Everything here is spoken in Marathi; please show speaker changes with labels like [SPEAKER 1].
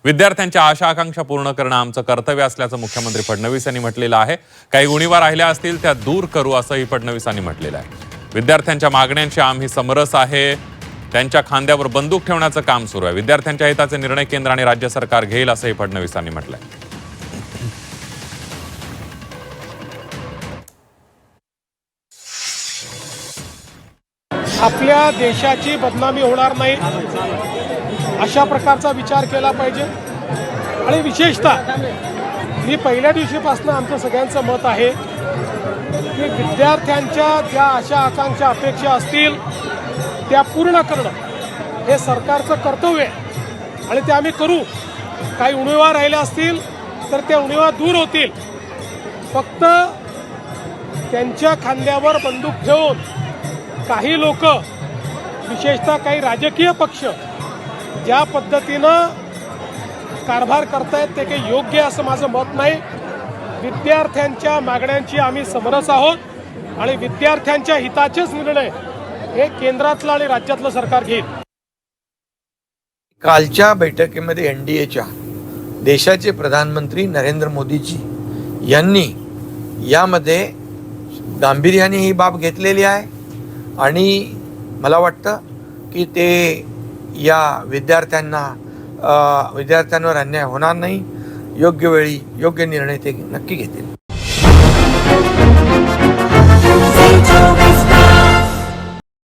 [SPEAKER 1] विद्यार्थ्यांच्या आशा आकांक्षा पूर्ण करणं आमचं कर्तव्य असल्याचं मुख्यमंत्री फडणवीस यांनी म्हटलेलं आहे। काही उणीवा राहिल्या असतील त्या दूर करू असंही फडणवीसांनी म्हटलेलं आहे। विद्यार्थ्यांच्या मागण्यांशी आम्ही समरस आहे, त्यांच्या खांद्यावर बंदूक ठेवण्याचं काम सुरू आहे। विद्यार्थ्यांच्या हिताचे निर्णय केंद्र आणि राज्य सरकार घेईल असंही फडणवीसांनी म्हटलंय।
[SPEAKER 2] आपल्या देशाची बदनामी होणार नाही अशा प्रकारचा विचार केला पाहिजे। आणि विशेषतः मी पहिल्या दिवशीपासून आमचं सगळ्यांचं मत आहे की विद्यार्थ्यांच्या ज्या आशा आकांक्षा अपेक्षा असतील त्या पूर्ण करणं हे सरकारचं कर्तव्य आहे आणि ते आम्ही करू। काही उणीवा राहिल्या असतील तर त्या उणीवा दूर होतील। फक्त त्यांच्या खांद्यावर बंदूक ठेवून काही लोक, विशेषतः काही राजकीय पक्ष ज्या पद्धतीनं कारभार करतायत ते काही योग्य असं माझं मत नाही। विद्यार्थ्यांच्या मागण्यांची आम्ही समरस आहोत आणि विद्यार्थ्यांच्या हिताचेच निर्णय हे केंद्रातलं आणि राज्यातलं सरकार घेईल।
[SPEAKER 3] कालच्या बैठकीमध्ये एनडीएच्या देशाचे प्रधानमंत्री नरेंद्र मोदीजी यांनी यामध्ये गांभीर्याने ही बाब घेतलेली आहे आणि मला वाटतं की ते या विद्यार्थ्यांवर अन्याय होणार नाही, योग्य वेळी योग्य निर्णय ते नक्की घेतील।